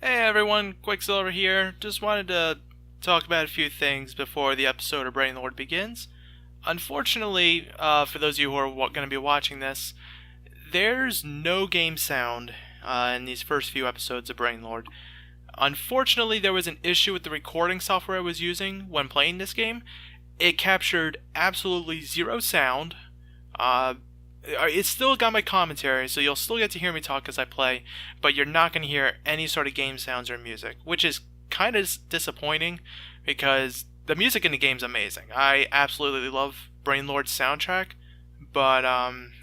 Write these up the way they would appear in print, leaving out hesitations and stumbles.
Hey everyone, Quicksilver here. Just wanted to talk about a few things before the episode of Brainlord begins. Unfortunately, for those of you who are going to be watching this, there's no game sound in these first few episodes of Brainlord. Unfortunately, there was an issue with the recording software I was using when playing this game. It captured absolutely zero sound. It's still got my commentary, so you'll still get to hear me talk as I play, but you're not going to hear any sort of game sounds or music, which is kind of disappointing because the music in the game's amazing. I absolutely love Brainlord's soundtrack, but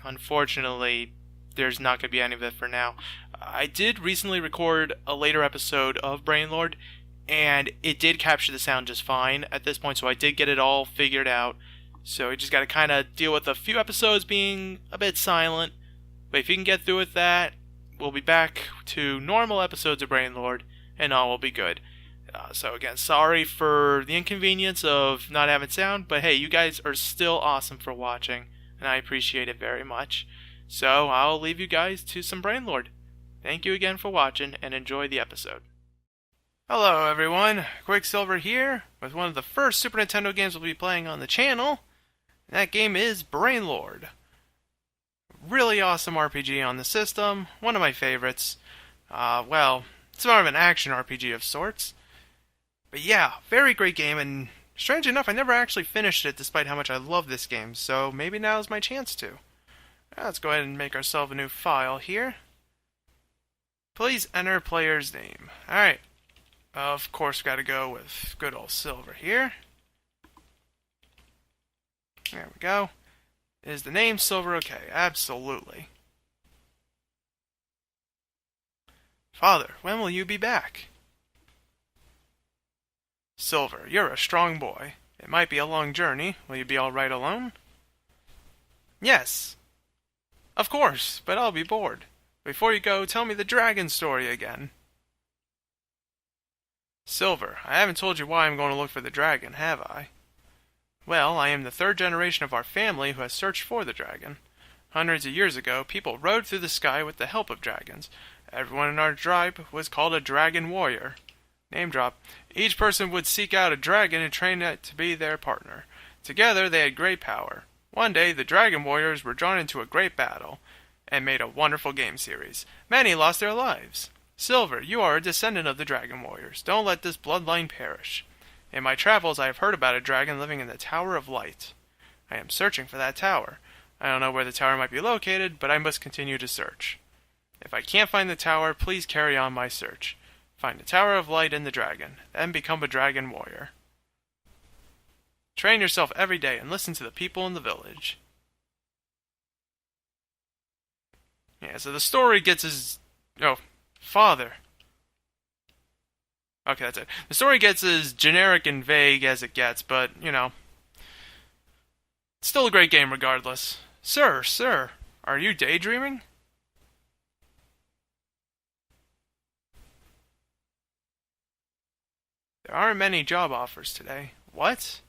unfortunately, there's not going to be any of it for now. I did recently record a later episode of Brainlord, and it did capture the sound just fine at this point, so I did get it all figured out. So we just got to kind of deal with a few episodes being a bit silent. But if you can get through with that, we'll be back to normal episodes of Brainlord, and all will be good. So again, sorry for the inconvenience of not having sound, but hey, you guys are still awesome for watching, and I appreciate it very much. So I'll leave you guys to some Brainlord. Thank you again for watching, and enjoy the episode. Hello everyone, Quicksilver here, with one of the first Super Nintendo games we'll be playing on the channel. That game is Brainlord. Really awesome RPG on the system, one of my favorites. It's more of an action RPG of sorts. But yeah, very great game, and strange enough, I never actually finished it despite how much I love this game, so maybe now's my chance to. Let's go ahead and make ourselves a new file here. Please enter player's name. Alright, of course we gotta go with good old Silver here. There we go. Is the name Silver okay? Absolutely. Father, when will you be back? Silver, you're a strong boy. It might be a long journey. Will you be alright alone? Yes. Of course, but I'll be bored. Before you go, tell me the dragon story again. Silver, I haven't told you why I'm going to look for the dragon, have I? Well, I am the third generation of our family who has searched for the dragon. Hundreds of years ago, people rode through the sky with the help of dragons. Everyone in our tribe was called a dragon warrior. Name drop. Each person would seek out a dragon and train it to be their partner. Together, they had great power. One day, the dragon warriors were drawn into a great battle and made a wonderful game series. Many lost their lives. Silver, you are a descendant of the dragon warriors. Don't let this bloodline perish. In my travels, I have heard about a dragon living in the Tower of Light. I am searching for that tower. I don't know where the tower might be located, but I must continue to search. If I can't find the tower, please carry on my search. Find the Tower of Light and the dragon, then become a dragon warrior. Train yourself every day and listen to the people in the village. Yeah, so the story gets his... Oh, father. Okay, that's it. The story gets as generic and vague as it gets, but, you know. It's still a great game regardless. Sir, are you daydreaming? There aren't many job offers today. What?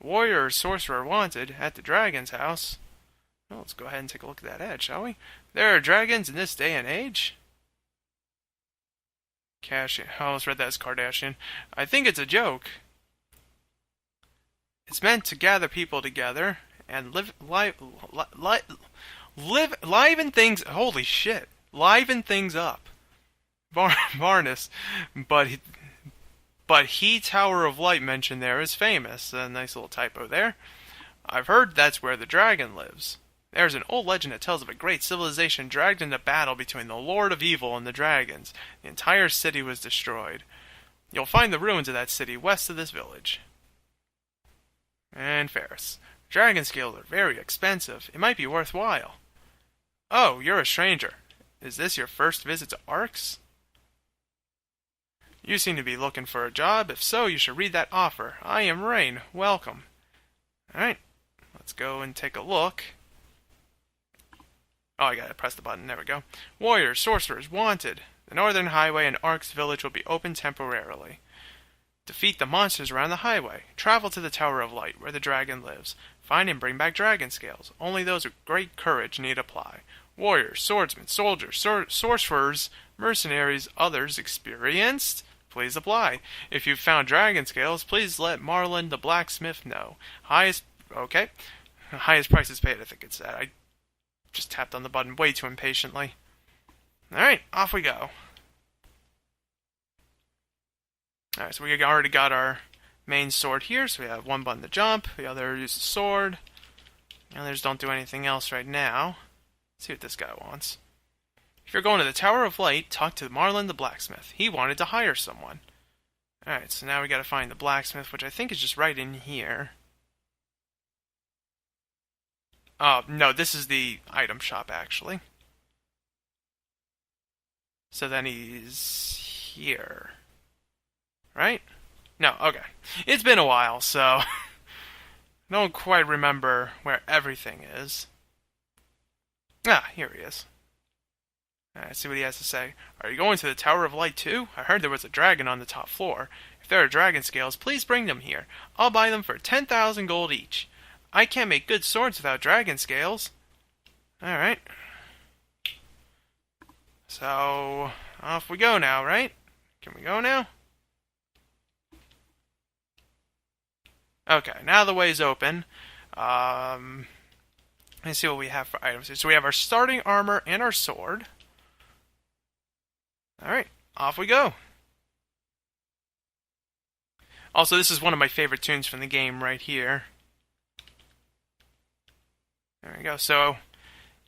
Warrior or sorcerer wanted at the dragon's house. Well, let's go ahead and take a look at that ad, shall we? There are dragons in this day and age? I almost read that as Kardashian. I think it's a joke. It's meant to gather people together and liven things. Holy shit! Liven things up. Varnus, but he Tower of Light mentioned there is famous. A nice little typo there. I've heard that's where the dragon lives. There's an old legend that tells of a great civilization dragged into battle between the Lord of Evil and the dragons. The entire city was destroyed. You'll find the ruins of that city west of this village. And Ferris. Dragon scales are very expensive. It might be worthwhile. Oh, you're a stranger. Is this your first visit to Arx? You seem to be looking for a job. If so, you should read that offer. I am Rain. Welcome. Alright, let's go and take a look. Oh, I gotta press the button. There we go. Warriors, sorcerers, wanted. The northern highway in Ark's village will be open temporarily. Defeat the monsters around the highway. Travel to the Tower of Light, where the dragon lives. Find and bring back dragon scales. Only those with great courage need apply. Warriors, swordsmen, soldiers, sorcerers, mercenaries others experienced? Please apply. If you've found dragon scales, please let Marlin the blacksmith know. Okay. Highest prices paid, I think it said. I just tapped on the button way too impatiently. Alright, off we go. Alright, so we already got our main sword here, so we have one button to jump, the other use the sword. The others don't do anything else right now. Let's see what this guy wants. If you're going to the Tower of Light, talk to Marlin the blacksmith. He wanted to hire someone. Alright, so now we gotta find the blacksmith, which I think is just right in here. Oh, no, this is the item shop, actually. So then he's here. Right? No, okay. It's been a while, so I don't quite remember where everything is. Ah, here he is. Let's see what he has to say. Are you going to the Tower of Light too? I heard there was a dragon on the top floor. If there are dragon scales, please bring them here. I'll buy them for 10,000 gold each. I can't make good swords without dragon scales. Alright. So, off we go now, right? Can we go now? Okay, now the way's open. Let's see what we have for items here. So we have our starting armor and our sword. Alright, off we go. Also, this is one of my favorite tunes from the game right here. There we go. So,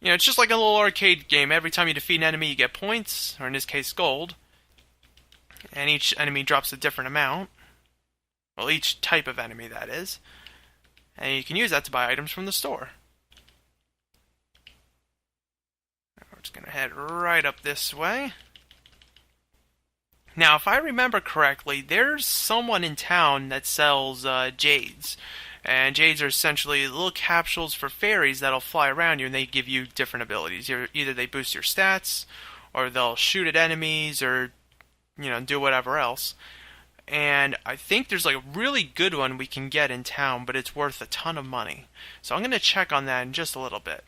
it's just like a little arcade game. Every time you defeat an enemy, you get points, or in this case, gold. And each enemy drops a different amount. Well, each type of enemy, that is. And you can use that to buy items from the store. We're just going to head right up this way. Now, if I remember correctly, there's someone in town that sells jades. And jades are essentially little capsules for fairies that'll fly around you, and they give you different abilities. Either they boost your stats, or they'll shoot at enemies, or, do whatever else. And I think there's like a really good one we can get in town, but it's worth a ton of money. So I'm going to check on that in just a little bit.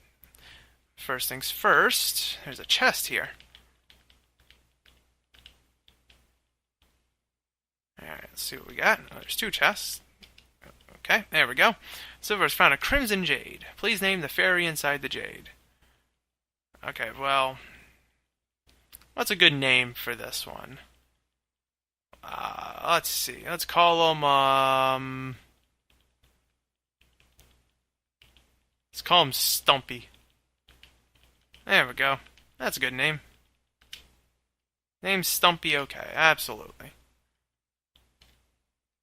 First things first, there's a chest here. Alright, let's see what we got. Oh, there's two chests. Okay, there we go. Silver's found a crimson jade. Please name the fairy inside the jade. Okay, well, what's a good name for this one? Let's see. Let's call him, let's call him Stumpy. There we go. That's a good name. Name Stumpy, okay, absolutely.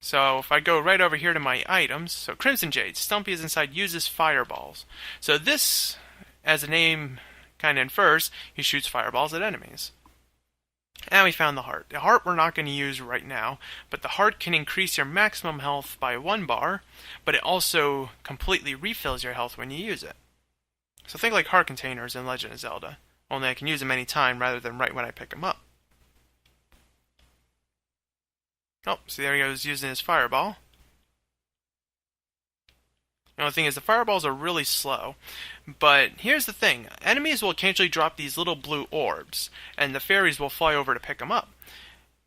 So if I go right over here to my items, so Crimson Jade, Stumpy is inside, uses fireballs. So this, as the name kind of infers, he shoots fireballs at enemies. And we found the heart. The heart we're not going to use right now, but the heart can increase your maximum health by 1 bar, but it also completely refills your health when you use it. So think like heart containers in Legend of Zelda, only I can use them anytime rather than right when I pick them up. Oh, see there he goes using his fireball. The only thing is the fireballs are really slow. But here's the thing. Enemies will occasionally drop these little blue orbs, and the fairies will fly over to pick them up.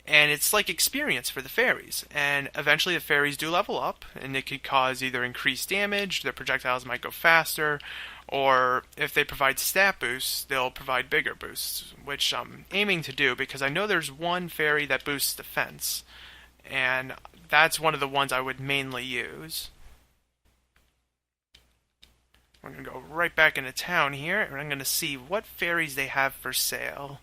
And it's like experience for the fairies. And eventually the fairies do level up, and it could cause either increased damage, their projectiles might go faster, or if they provide stat boosts, they'll provide bigger boosts, which I'm aiming to do because I know there's one fairy that boosts defense. And that's one of the ones I would mainly use. We're going to go right back into town here, and I'm going to see what fairies they have for sale.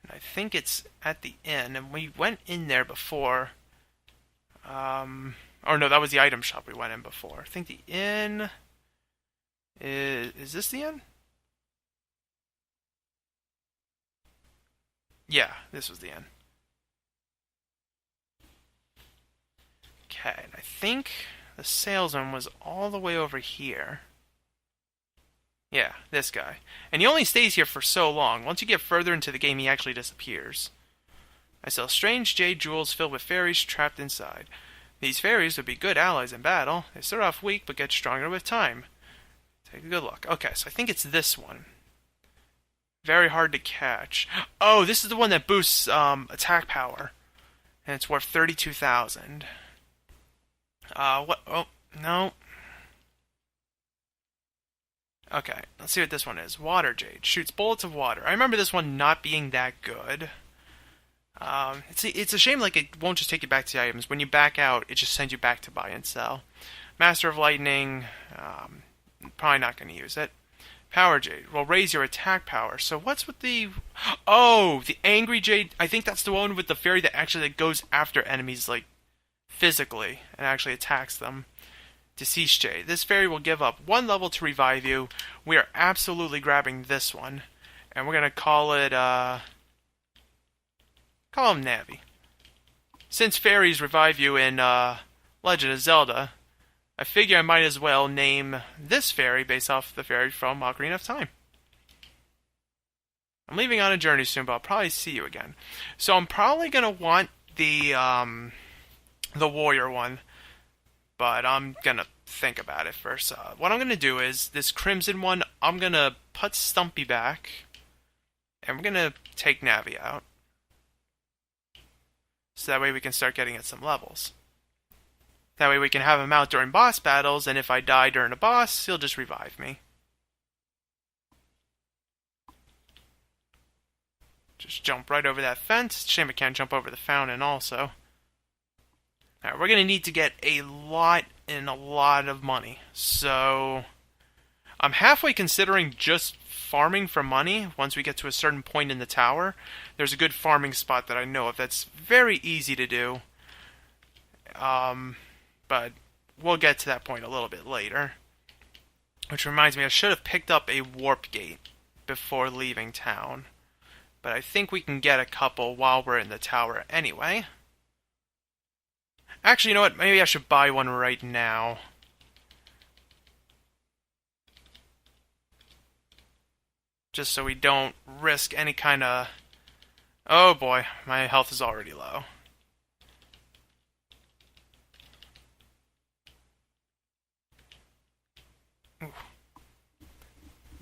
And I think it's at the inn, and we went in there before. Or no, that was the item shop we went in before. I think the inn is this the inn? Yeah, this was the inn. Okay, and I think the salesman was all the way over here. Yeah, this guy. And he only stays here for so long. Once you get further into the game, he actually disappears. I sell strange jade jewels filled with fairies trapped inside. These fairies would be good allies in battle. They start off weak, but get stronger with time. Take a good look. Okay, so I think it's this one. Very hard to catch. Oh, this is the one that boosts attack power. And it's worth 32,000. What? Oh, no. Okay, let's see what this one is. Water Jade. Shoots bullets of water. I remember this one not being that good. It's a shame, like, it won't just take you back to the items. When you back out, it just sends you back to buy and sell. Master of Lightning, probably not going to use it. Power Jade will raise your attack power. So what's with the... Oh, the Angry Jade. I think that's the one with the fairy that actually goes after enemies, like, physically, and actually attacks them. Deceased Jade. This fairy will give up 1 level to revive you. We are absolutely grabbing this one. And we're going to call it, call him Navi. Since fairies revive you in Legend of Zelda, I figure I might as well name this fairy based off the fairy from Ocarina of Time. I'm leaving on a journey soon, but I'll probably see you again. So I'm probably going to want the warrior one, but I'm going to think about it first. What I'm going to do is, this crimson one, I'm going to put Stumpy back, and we're going to take Navi out. So that way we can start getting at some levels. That way we can have him out during boss battles, and if I die during a boss, he'll just revive me. Just jump right over that fence. Shame I can't jump over the fountain also. Alright, we're going to need to get a lot of money. So, I'm halfway considering just farming for money once we get to a certain point in the tower. There's a good farming spot that I know of that's very easy to do. But we'll get to that point a little bit later. Which reminds me, I should have picked up a warp gate before leaving town. But I think we can get a couple while we're in the tower anyway. Actually, you know what? Maybe I should buy one right now. Just so we don't risk any kind of... Oh boy, my health is already low.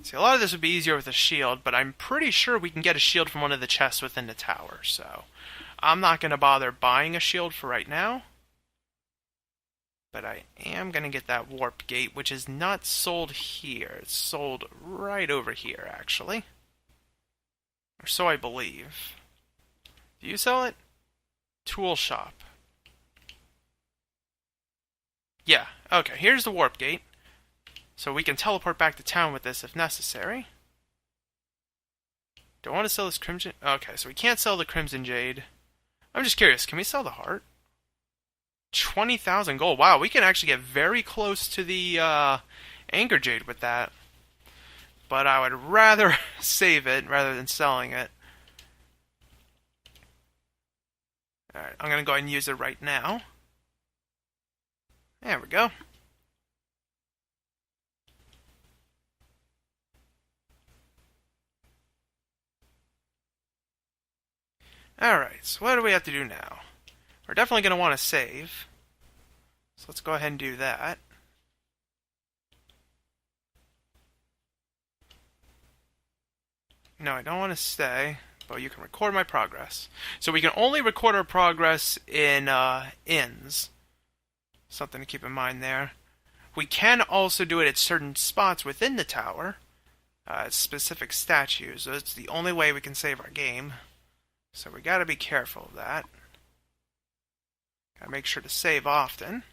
See, a lot of this would be easier with a shield, but I'm pretty sure we can get a shield from one of the chests within the tower, so... I'm not going to bother buying a shield for right now. But I am going to get that warp gate, which is not sold here. It's sold right over here, actually. Or so I believe. Do you sell it? Tool shop. Yeah, okay, here's the warp gate. So we can teleport back to town with this if necessary. Do I want to sell this Crimson? Okay, so we can't sell the Crimson Jade. I'm just curious, can we sell the heart? 20,000 gold. Wow, we can actually get very close to the Anger Jade with that. But I would rather save it rather than selling it. Alright, I'm going to go ahead and use it right now. There we go. Alright, so what do we have to do now? We're definitely going to want to save. So let's go ahead and do that. No, I don't want to stay, but you can record my progress. So we can only record our progress in inns. Something to keep in mind there. We can also do it at certain spots within the tower. Specific statues. So it's the only way we can save our game. So we gotta be careful of that. Gotta make sure to save often.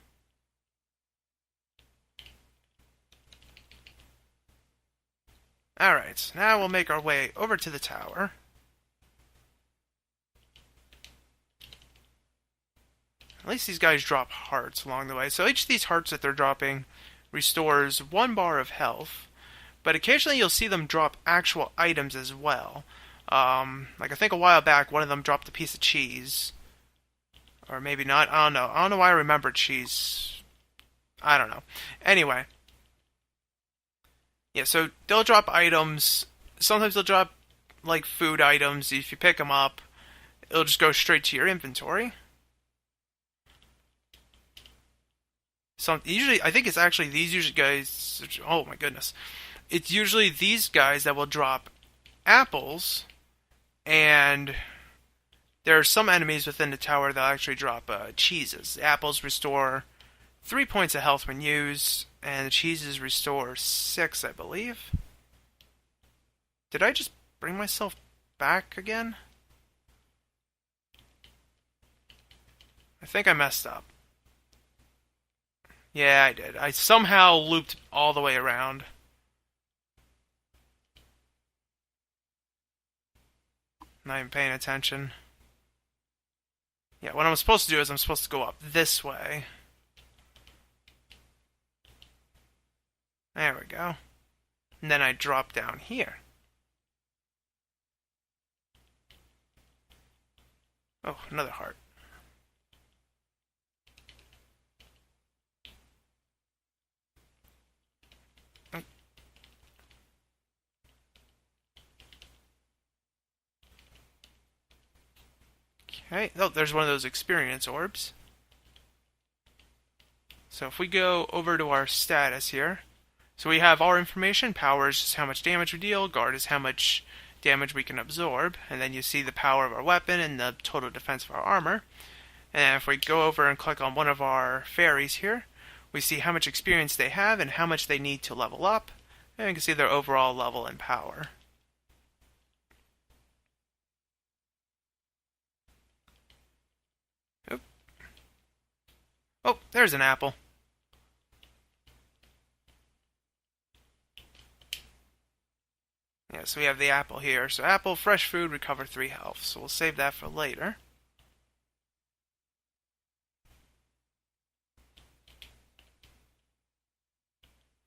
Alright, so now we'll make our way over to the tower. At least these guys drop hearts along the way. So each of these hearts that they're dropping restores 1 bar of health. But occasionally you'll see them drop actual items as well. Like I think a while back, one of them dropped a piece of cheese. Or maybe not. I don't know. I don't know why I remember cheese. I don't know. Anyway. Yeah, so they'll drop items. Sometimes they'll drop, like, food items. If you pick them up, it'll just go straight to your inventory. Usually, I think it's actually these guys. Oh my goodness. It's usually these guys that will drop apples, and there are some enemies within the tower that actually drop cheeses. The apples restore 3 points of health when used, and the cheeses restore 6, I believe. Did I just bring myself back again? I think I messed up. Yeah, I did. I somehow looped all the way around. Not even paying attention. Yeah, what I'm supposed to do is I'm supposed to go up this way. There we go. And then I drop down here. Oh, another heart. Okay. Oh, there's one of those experience orbs. So if we go over to our status here, so we have our information. Power is just how much damage we deal. Guard is how much damage we can absorb. And then you see the power of our weapon and the total defense of our armor. And if we go over and click on one of our fairies here, we see how much experience they have and how much they need to level up. And you can see their overall level and power. Oop. Oh, there's an apple. Yeah, so we have the apple here. So apple, fresh food, recover 3 health. So we'll save that for later.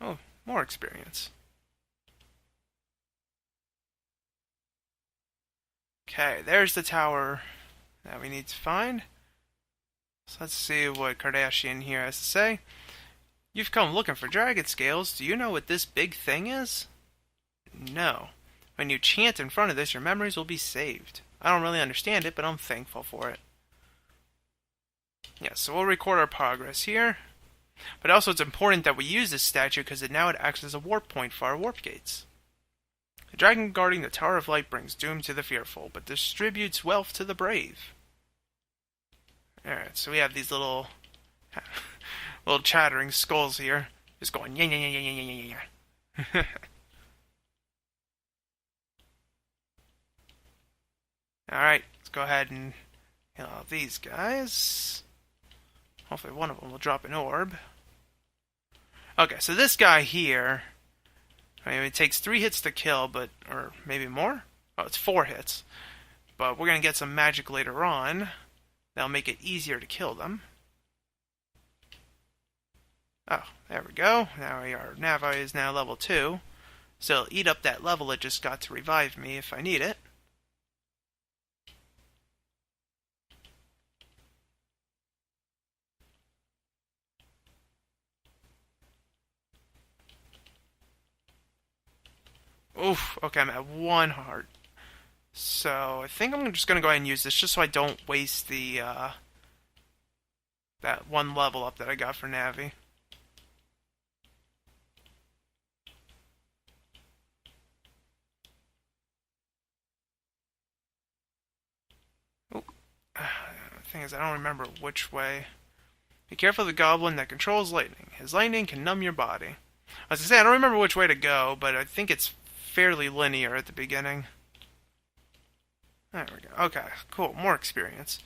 Oh, more experience. Okay, there's the tower that we need to find. So let's see what Kardashian here has to say. You've come looking for dragon scales. Do you know what this big thing is? No. When you chant in front of this, your memories will be saved. I don't really understand it, but I'm thankful for it. Yeah, so we'll record our progress here. But also it's important that we use this statue because now it acts as a warp point for our warp gates. The dragon guarding the Tower of Light brings doom to the fearful, but distributes wealth to the brave. Alright, so we have these little chattering skulls here. Just going yeah yeah yeah yeah yeah yeah yeah. Alright, let's go ahead and heal out these guys. Hopefully one of them will drop an orb. Okay, so this guy here, I mean, it takes 3 hits to kill, but, or maybe more? Oh, it's 4 hits. But we're going to get some magic later on that'll make it easier to kill them. Oh, there we go. Now our Navi is now level 2. So it'll eat up that level it just got to revive me if I need it. Oof, okay, I'm at 1 heart. So I think I'm just going to go ahead and use this just so I don't waste the that 1 level up that I got for Navi. Oh, the thing is, I don't remember which way. Be careful of the goblin that controls lightning. His lightning can numb your body. I was going to say, I don't remember which way to go, but I think it's fairly linear at the beginning. There we go. Okay, cool. More experience.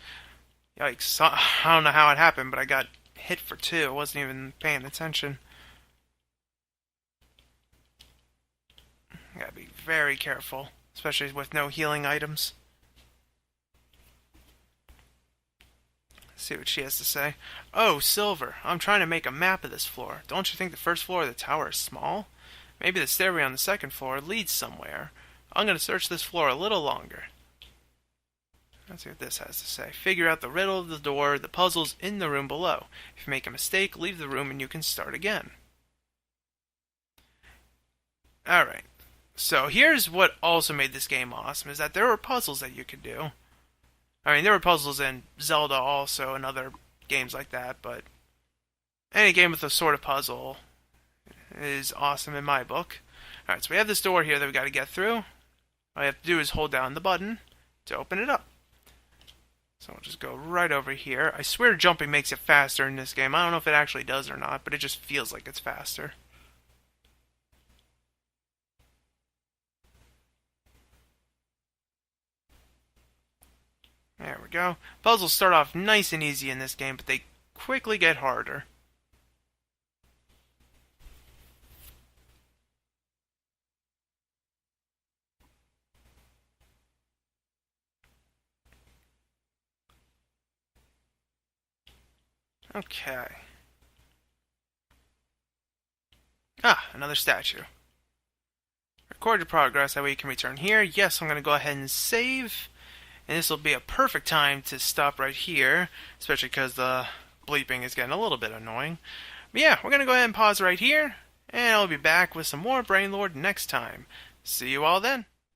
Yikes. I don't know how it happened, but I got hit for 2. I wasn't even paying attention. Gotta be very careful, especially with no healing items. Let's see what she has to say. Oh, Silver. I'm trying to make a map of this floor. Don't you think the first floor of the tower is small? Maybe the stairway on the second floor leads somewhere. I'm going to search this floor a little longer. Let's see what this has to say. Figure out the riddle of the door. The puzzle's in the room below. If you make a mistake, leave the room and you can start again. Alright. So here's what also made this game awesome, is that there were puzzles that you could do. I mean, there were puzzles in Zelda also and other games like that, but any game with a sort of puzzle is awesome in my book. Alright, so we have this door here that we got to get through. All you have to do is hold down the button to open it up. So I'll just go right over here. I swear jumping makes it faster in this game. I don't know if it actually does or not, but it just feels like it's faster. There we go. Puzzles start off nice and easy in this game, but they quickly get harder. Okay. Ah, another statue. Record your progress, that way you can return here. Yes, I'm going to go ahead and save. And this will be a perfect time to stop right here, especially because the bleeping is getting a little bit annoying. But yeah, we're going to go ahead and pause right here, and I'll be back with some more Brain Lord next time. See you all then.